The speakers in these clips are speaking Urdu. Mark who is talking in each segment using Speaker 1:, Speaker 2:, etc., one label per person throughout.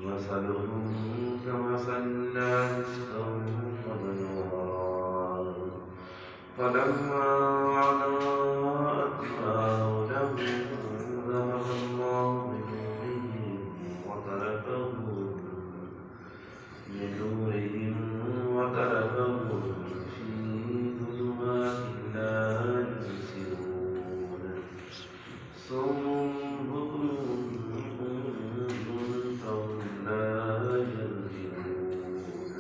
Speaker 1: مثلهم كمثل الناس استوقد نارا فلما أضاءت ما حوله ذهب الله بنورهم وتركهم في ظلمات لا يبصرون صم بكم فهم لا يرجعون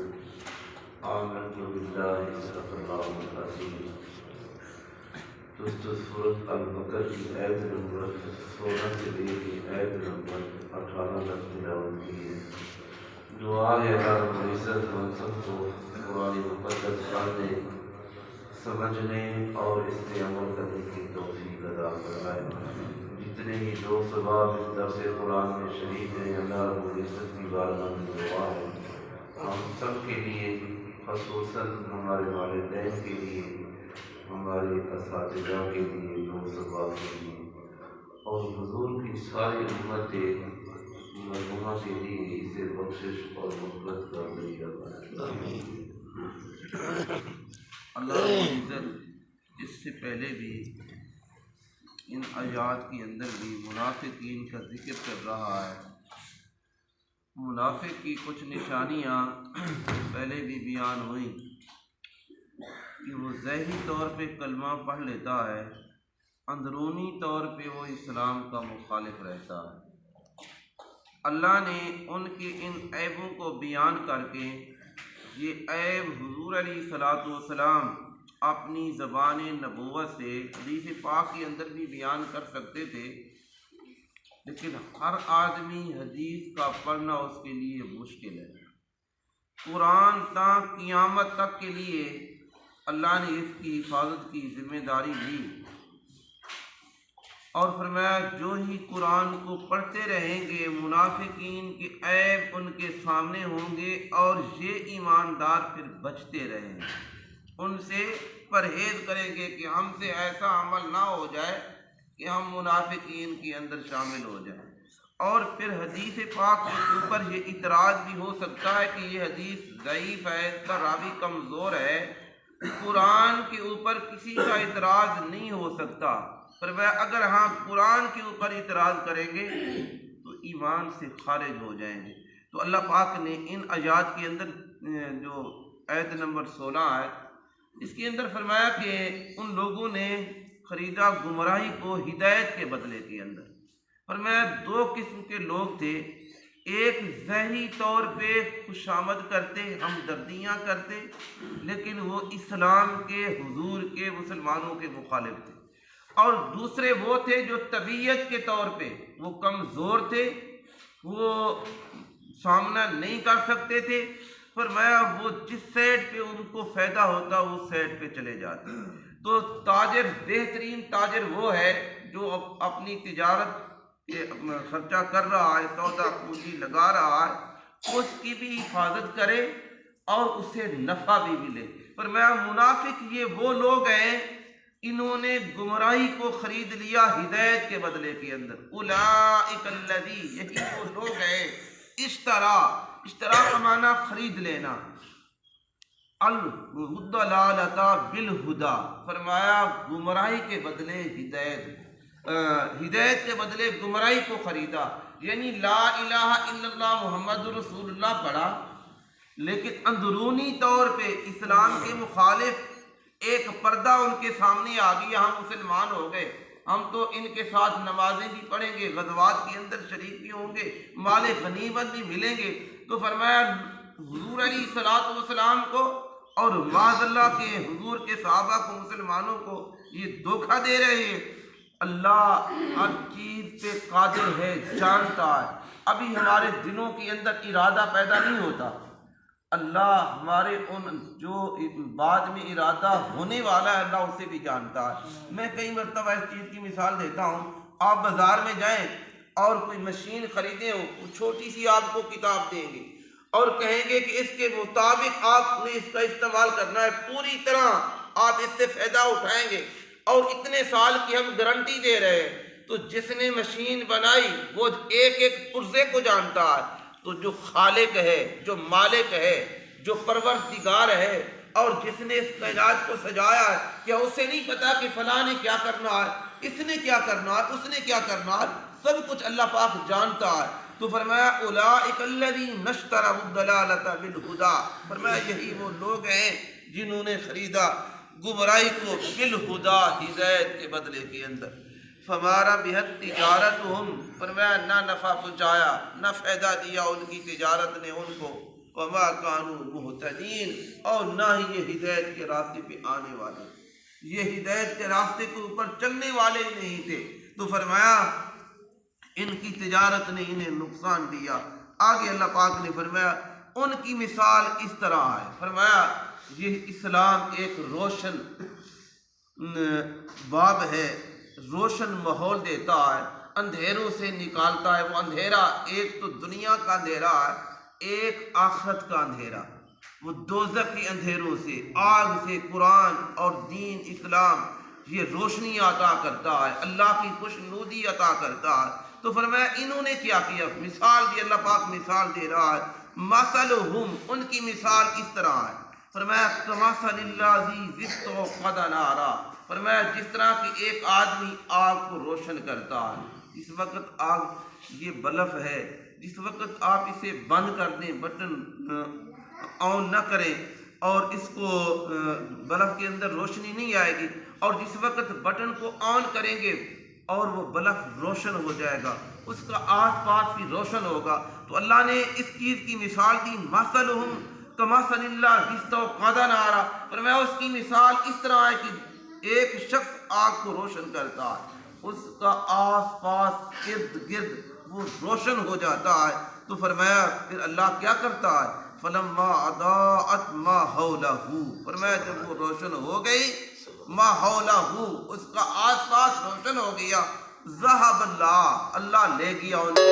Speaker 1: آمنت بالله صدق الله العظيم. دوست سورت البقرہ کی آیت نمبر 16 سے لے کے آیت نمبر 18 تک تلاوت کی ہے. دعا ہے اللہ رب العزت ہم سب کو قرآن مقدس پڑھنے، سمجھنے اور اس پہ عمل کرنے کی توفیق عطا فرمائے. جتنے ہی دوست احباب اس درس قرآن میں شریک ہیں، اللہ رب العزت کی بارگاہ میں دعا ہے ہم سب کے لیے، خصوصاً ہمارے والدین کے لیے، ہمارے اساتذہ کے لیے، دوست احباب کے لیے اور حضور کی ساری امت مرحومہ کے لیے اسے بخشش اور مغفرت کا ذریعہ بنائے.
Speaker 2: اللہ رب العزت اس سے پہلے بھی ان آیات کے اندر بھی منافقین کا ذکر کر رہا ہے. منافق کی کچھ نشانیاں پہلے بھی بیان ہوئیں کہ وہ ظاہری طور پہ کلمہ پڑھ لیتا ہے، اندرونی طور پہ وہ اسلام کا مخالف رہتا ہے. اللہ نے ان کے ان عیبوں کو بیان کر کے، یہ عیب حضور علیہ الصلوۃ والسلام اپنی زبان نبوت سے حدیث پاک کے اندر بھی بیان کر سکتے تھے، لیکن ہر آدمی حدیث کا پڑھنا اس کے لیے مشکل ہے. قرآن تا قیامت تک کے لیے اللہ نے اس کی حفاظت کی ذمہ داری لی اور فرمایا جو ہی قرآن کو پڑھتے رہیں گے منافقین کے عیب ان کے سامنے ہوں گے اور یہ ایماندار پھر بچتے رہیں گے، ان سے پرہیز کریں گے کہ ہم سے ایسا عمل نہ ہو جائے کہ ہم منافقین کے اندر شامل ہو جائیں. اور پھر حدیث پاک کے اوپر یہ اعتراض بھی ہو سکتا ہے کہ یہ حدیث ضعیف ہے، اس کا راوی کمزور ہے. قرآن کے اوپر کسی کا اعتراض نہیں ہو سکتا، پر اگر ہاں قرآن کے اوپر اعتراض کریں گے تو ایمان سے خارج ہو جائیں گے. تو اللہ پاک نے ان آیات کے اندر جو آیت نمبر 16 ہے اس کے اندر فرمایا کہ ان لوگوں نے خریدا گمراہی کو ہدایت کے بدلے کے اندر. فرمایا دو قسم کے لوگ تھے، ایک ظاہری طور پہ خوشامد کرتے، ہمدردیاں کرتے، لیکن وہ اسلام کے، حضور کے، مسلمانوں کے مخالف تھے. اور دوسرے وہ تھے جو طبیعت کے طور پہ وہ کمزور تھے، وہ سامنا نہیں کر سکتے تھے. فرمایا وہ جس سائڈ پہ ان کو فائدہ ہوتا وہ سائڈ پہ چلے جاتے. تو تاجر، بہترین تاجر وہ ہے جو اپنی تجارت خرچہ کر رہا ہے، سودا پونجی لگا رہا ہے، اس کی بھی حفاظت کرے اور اسے نفع بھی ملے. فرمایا منافق یہ وہ لوگ ہیں انہوں نے گمراہی کو خرید لیا ہدایت کے بدلے کے اندر. اولئک الذی، یہی وہ لوگ ہیں اشترا کا معنی خرید لینا، الضلالۃ بالہدی، فرمایا گمراہی کے بدلے ہدایت کے بدلے گمراہی کو خریدا. یعنی لا الہ الا اللہ محمد رسول اللہ پڑھا، لیکن اندرونی طور پہ اسلام کے مخالف ایک پردہ ان کے سامنے آ گیا، ہم مسلمان ہو گئے، ہم تو ان کے ساتھ نمازیں بھی پڑھیں گے، غزوات کے اندر شریک بھی ہوں گے، مال غنیمت بھی ملیں گے. تو فرمایا حضور علیہ الصلوۃ والسلام کو اور معاذ اللہ کے حضور کے صحابہ کو، مسلمانوں کو یہ دھوکہ دے رہے ہیں. اللہ ہر چیز پہ قادر ہے، جانتا ہے. ابھی ہمارے دلوں کے اندر ارادہ پیدا نہیں ہوتا، اللہ ہمارے ان جو بعد میں ارادہ ہونے والا ہے اللہ اسے بھی جانتا ہے. میں کئی مرتبہ اس چیز کی مثال دیتا ہوں. آپ بازار میں جائیں اور کوئی مشین خریدیں، وہ چھوٹی سی آپ کو کتاب دیں گے اور کہیں گے کہ اس کے مطابق آپ نے اس کا استعمال کرنا ہے، پوری طرح آپ اس سے فائدہ اٹھائیں گے اور اتنے سال کی ہم گارنٹی دے رہے ہیں. تو جس نے مشین بنائی وہ ایک ایک پرزے کو جانتا ہے، تو جو خالق ہے، جو مالک ہے، جو پروردگار ہے اور جس نے اس کائنات کو سجایا ہے، کیا اسے نہیں پتا کہ فلاں نے کیا کرنا ہے، اس نے کیا کرنا ہے، اس نے کیا کرنا ہے؟ سب کچھ اللہ پاک جانتا ہے۔ تو فرمایا اولئک الذین اشتروا الضلالۃ بالہدی، فرمایا یہی وہ لوگ ہیں جنہوں نے خریدا گمراہی کو بالہدی، ہدایت کے بدلے کے اندر۔ فمارا بہت تجارتہم، فرمایا نہ نفع پہنچایا، نہ فائدہ دیا ان کی تجارت نے ان کو، وما کانوا مہتدین، اور نہ ہی یہ ہدایت کے راستے پہ آنے والے، یہ ہدایت کے راستے کے اوپر چلنے والے نہیں تھے۔ تو فرمایا ان کی تجارت نے انہیں نقصان دیا۔ آگے اللہ پاک نے فرمایا ان کی مثال اس طرح ہے، فرمایا یہ اسلام ایک روشن باب ہے، روشن ماحول دیتا ہے، اندھیروں سے نکالتا ہے۔ وہ اندھیرا ایک تو دنیا کا اندھیرا ہے، ایک آخرت کا اندھیرا، وہ دوزخ کے اندھیروں سے، آگ سے قرآن اور دین اسلام یہ روشنی عطا کرتا ہے، اللہ کی خوشنودی عطا کرتا ہے۔ تو فرمایا انہوں نے کیا کیا، مثال دی، اللہ پاک مثال دے رہا ہے، مثلہم، ان کی مثال اس طرح ہے، فرمایا کمثل الذی استوقد نارا، فرمایا جس طرح کہ ایک آدمی آگ کو روشن کرتا ہے۔ اس وقت آگ یہ بلب ہے، جس وقت آپ اسے بند کر دیں، بٹن آن نہ کریں اور اس کو بلب کے اندر روشنی نہیں آئے گی، اور جس وقت بٹن کو آن کریں گے اور وہ بلب روشن ہو جائے گا، اس کا آس پاس بھی روشن ہوگا۔ تو اللہ نے اس چیز کی مثال دی، مثلہم کمثل الذی استوقد نارا، فرمایا اس کی مثال اس طرح ہے کہ ایک شخص آگ کو روشن کرتا ہے، اس کا آس پاس ارد گرد وہ روشن ہو جاتا ہے۔ تو فرمایا پھر اللہ کیا کرتا ہے، فلما اضاءت ما حولہ، فرمایا جب وہ روشن ہو گئی، ما حولہ، اس کا آس پاس روشن ہو گیا، ذہب اللہ، اللہ لے گیا ان کو،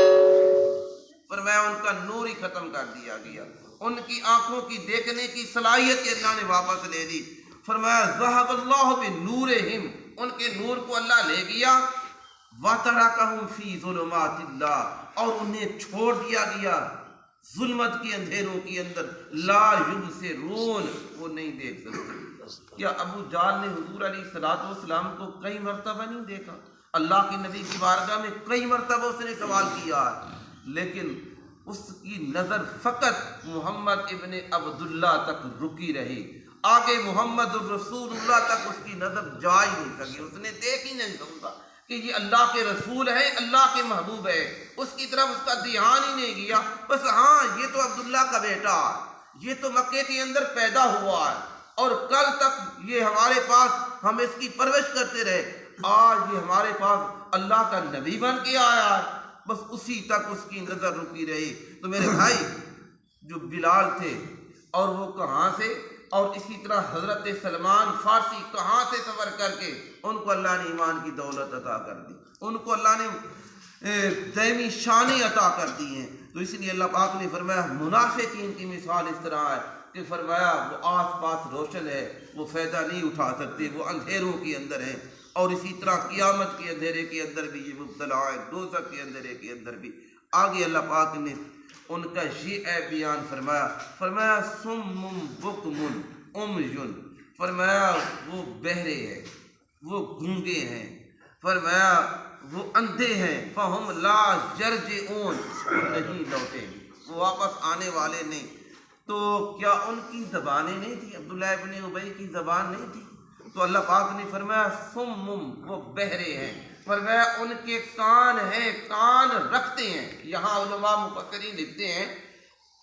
Speaker 2: فرمایا ان کا نور ہی ختم کر دیا گیا، ان کی آنکھوں کی دیکھنے کی صلاحیت اللہ نے واپس لے دی۔ فرمایا ذہب اللہ بنورہم، ان کے نور کو اللہ لے گیا، وَتَرَكَهُمْ فِي ظُلُمَاتِ اللَّهِ، اور انہیں چھوڑ دیا گیا ظلمت کے اندھیروں کے اندر، لا یبصرون، وہ نہیں دیکھ سکتے۔ کیا ابو جہل نے حضور علیہ الصلوۃ والسلام کو کئی مرتبہ نہیں دیکھا؟ اللہ کے نبی کی بارگاہ میں کئی مرتبہ اس نے سوال کیا ہے، لیکن اس کی نظر فقط محمد ابن عبداللہ تک رکی رہی، آگے محمد الرسول اللہ تک اس کی نظر جا ہی نہیں سکی، اس نے دیکھ ہی نہیں سکتا کہ یہ اللہ کے رسول ہے، اللہ کے محبوب ہے، اس کی طرف اس کا دھیان ہی نہیں گیا، بس ہاں یہ تو عبداللہ کا بیٹا ہے، یہ تو مکے کے اندر پیدا ہوا ہے اور کل تک یہ ہمارے پاس ہم اس کی پرورش کرتے رہے، آج یہ ہمارے پاس اللہ کا نبی بن کے آیا ہے، بس اسی تک اس کی نظر رکی رہی۔ تو میرے بھائی جو بلال تھے اور وہ کہاں سے، اور اسی طرح حضرت سلمان فارسی کہاں سے سفر کر کے ان کو اللہ نے ایمان کی دولت عطا کر دی، ان کو اللہ نے دائمی شانیں عطا کر دی ہیں۔ تو اس لیے اللہ پاک نے فرمایا منافقین کی مثال اس طرح ہے کہ فرمایا وہ آس پاس روشن ہے، وہ فائدہ نہیں اٹھا سکتے، وہ اندھیروں کے اندر ہیں، اور اسی طرح قیامت کے اندھیرے کے اندر بھی یہ مبتلا ہے، دوزخ کے اندھیرے کے اندر بھی۔ آگے اللہ پاک نے ان کا یہ بیان فرمایا، فرمایا سم بکم عمیٌ، فرمایا وہ بہرے ہیں، وہ گونگے ہیں، فرمایا وہ اندھے ہیں، فہم لا یرجعون، نہیں لوٹیں، وہ واپس آنے والے نہیں۔ تو کیا ان کی زبانیں نہیں تھی، عبداللہ ابن ابی کی زبان نہیں تھی؟ تو اللہ پاک نے فرمایا سم، وہ بہرے ہیں، فرمایا ان کے کان ہیں، کان رکھتے ہیں۔ یہاں علماء مفسرین لکھتے ہیں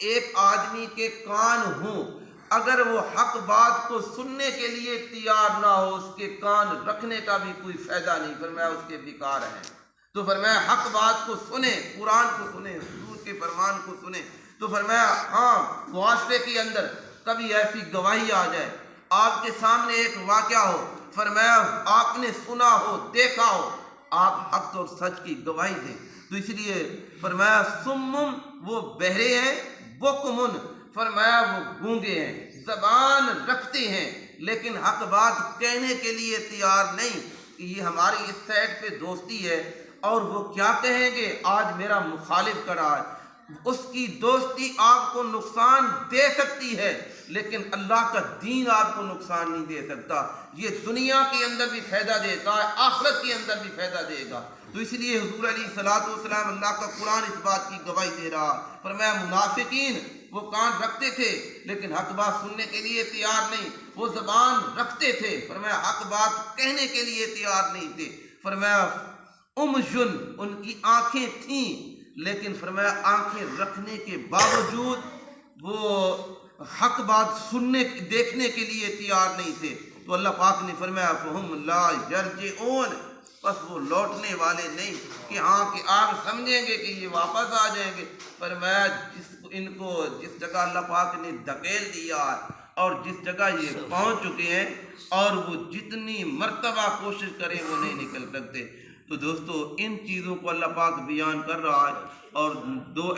Speaker 2: ایک آدمی کے کان ہوں، اگر وہ حق بات کو سننے کے لیے تیار نہ ہو، اس کے کان رکھنے کا بھی کوئی فائدہ نہیں، فرمایا اس کے بیکار ہیں۔ تو فرمایا حق بات کو سنیں، قرآن کو سنیں، حضور کے فرمان کو سنیں۔ تو فرمایا ہاں معاشرے کے اندر کبھی ایسی گواہی آ جائے، آپ کے سامنے ایک واقعہ ہو، فرمایا آپ نے سنا ہو، دیکھا ہو، آپ حق اور سچ کی گواہی دیں۔ تو اس لیے فرمایا سمم، وہ بہرے ہیں، بکمن، فرمایا وہ گونگے ہیں، زبان رکھتے ہیں لیکن حق بات کہنے کے لیے تیار نہیں کہ یہ ہماری اس سائڈ پہ دوستی ہے، اور وہ کیا کہیں گے، آج میرا مخالف کھڑا ہے، اس کی دوستی آپ کو نقصان دے سکتی ہے لیکن اللہ کا دین آپ کو نقصان نہیں دے سکتا. یہ دنیا کے اندر بھی فائدہ دیتا ہے، آخرت کے اندر بھی فائدہ دے گا. تو اس لیے حضور علیہ الصلوۃ والسلام اللہ کا قرآن اس بات کی گواہی دے رہا. فرمایا منافقین وہ کان رکھتے تھے لیکن حق بات سننے کے لیے تیار نہیں، وہ زبان رکھتے تھے، فرمایا حق بات کہنے کے لیے تیار نہیں تھے. فرمایا امجن ان کی آنکھیں تھیں لیکن فرمایا آنکھیں رکھنے کے باوجود وہ حق بات سننے دیکھنے کے لیے تیار نہیں تھے. تو اللہ پاک نے فرمایا فہم لا یرجعون، بس وہ لوٹنے والے نہیں کہ ہاں کہ آپ سمجھیں گے کہ یہ واپس آ جائیں گے. فرمایا ان کو جس جگہ اللہ پاک نے دھکیل دیا اور جس جگہ یہ پہنچ چکے ہیں اور وہ جتنی مرتبہ کوشش کریں وہ نہیں نکل سکتے. تو دوستو ان چیزوں کو اللہ پاک بیان کر رہا ہے اور دو